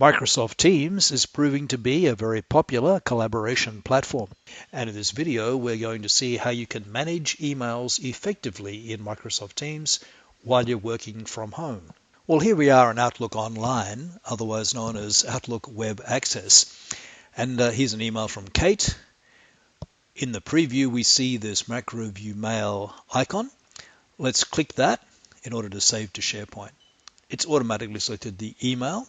Microsoft Teams is proving to be a very popular collaboration platform. And in this video, we're going to see how you can manage emails effectively in Microsoft Teams while you're working from home. Well, here we are in Outlook Online, otherwise known as Outlook Web Access. And here's an email from Kate. In the preview, we see this Macro View Mail icon. Let's click that in order to save to SharePoint. It's automatically selected the email.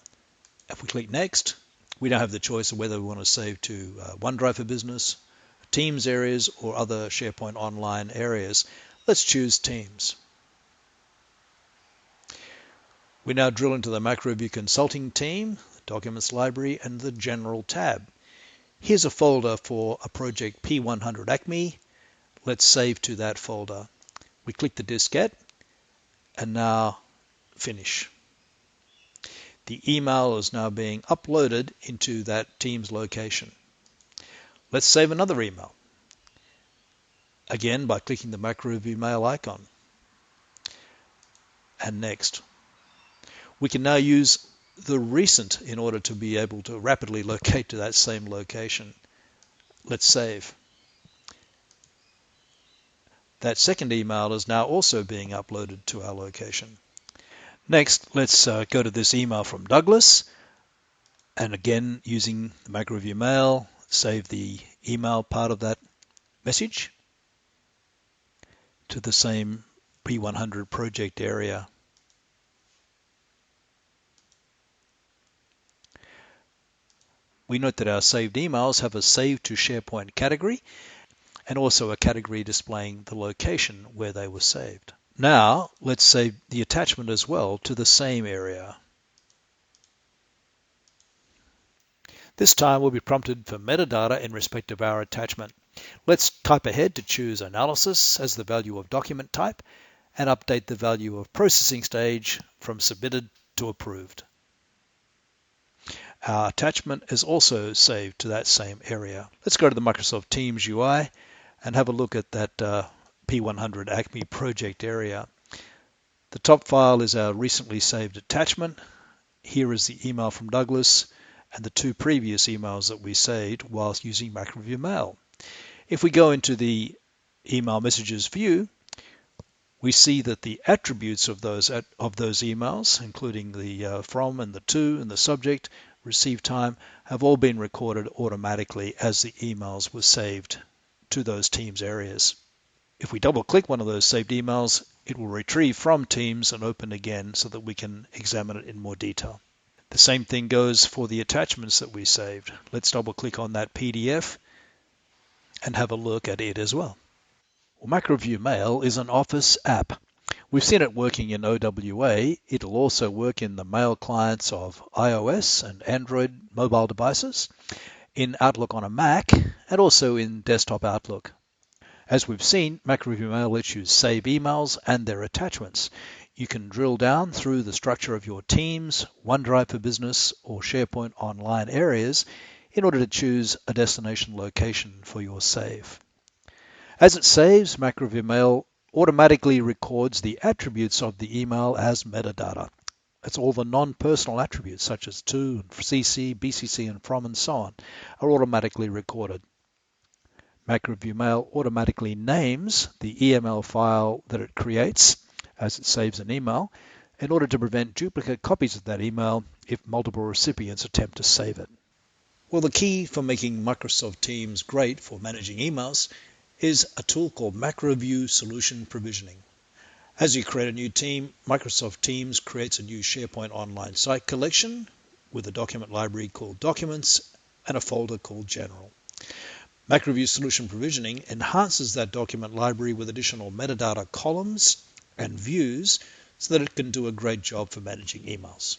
If we click Next, we now have the choice of whether we want to save to OneDrive for Business, Teams areas, or other SharePoint Online areas. Let's choose Teams. We now drill into the MacroView Consulting team, Documents Library, and the General tab. Here's a folder for a project P100 Acme. Let's save to that folder. We click the diskette, and now Finish. The email is now being uploaded into that Teams location. Let's save another email. Again, by clicking the MacroView Mail icon. And Next. We can now use the recent in order to be able to rapidly locate to that same location. Let's save. That second email is now also being uploaded to our location. Next, let's go to this email from Douglas, and again, using the MacroView Mail, save the email part of that message to the same P100 project area. We note that our saved emails have a Save to SharePoint category, and also a category displaying the location where they were saved. Now, let's save the attachment as well to the same area. This time we'll be prompted for metadata in respect of our attachment. Let's type ahead to choose Analysis as the value of document type and update the value of processing stage from Submitted to Approved. Our attachment is also saved to that same area. Let's go to the Microsoft Teams UI and have a look at that P100 Acme project area. The top file is our recently saved attachment. Here is the email from Douglas and the two previous emails that we saved whilst using MacroView Mail. If we go into the email messages view, we see that the attributes of those emails, including the from and the to and the subject, receive time, have all been recorded automatically as the emails were saved to those Teams areas. If we double click one of those saved emails, it will retrieve from Teams and open again so that we can examine it in more detail. The same thing goes for the attachments that we saved. Let's double click on that PDF and have a look at it as well. Well, MacroView Mail is an Office app. We've seen it working in OWA. It'll also work in the mail clients of iOS and Android mobile devices, in Outlook on a Mac, and also in Desktop Outlook. As we've seen, MacroView Mail lets you save emails and their attachments. You can drill down through the structure of your Teams, OneDrive for Business, or SharePoint Online areas in order to choose a destination location for your save. As it saves, MacroView Mail automatically records the attributes of the email as metadata. That's all the non-personal attributes such as to, CC, BCC, and from, and so on, are automatically recorded. MacroView Mail automatically names the EML file that it creates as it saves an email in order to prevent duplicate copies of that email if multiple recipients attempt to save it. Well, the key for making Microsoft Teams great for managing emails is a tool called MacroView Solution Provisioning. As you create a new team, Microsoft Teams creates a new SharePoint Online site collection with a document library called Documents and a folder called General. MacroView Solution Provisioning enhances that document library with additional metadata columns and views so that it can do a great job for managing emails.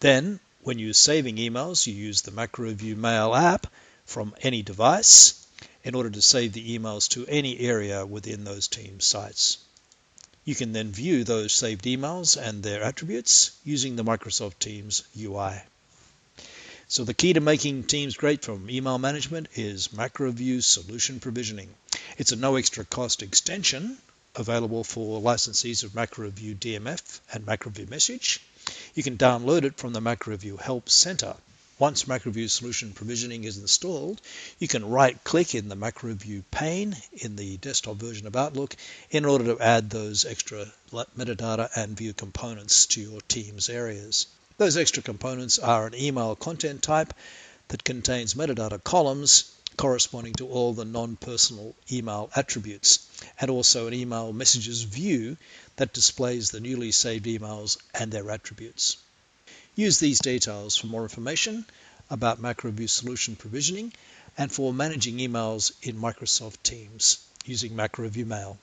Then, when you're saving emails, you use the MacroView Mail app from any device in order to save the emails to any area within those Teams sites. You can then view those saved emails and their attributes using the Microsoft Teams UI. So the key to making Teams great from email management is MacroView Solution Provisioning. It's a no extra cost extension available for licensees of MacroView DMF and MacroView Message. You can download it from the MacroView Help Center. Once MacroView Solution Provisioning is installed, you can right-click in the MacroView pane in the desktop version of Outlook in order to add those extra metadata and view components to your team's areas. Those extra components are an email content type that contains metadata columns corresponding to all the non-personal email attributes, and also an email messages view that displays the newly saved emails and their attributes. Use these details for more information about MacroView Solution Provisioning and for managing emails in Microsoft Teams using MacroView Mail.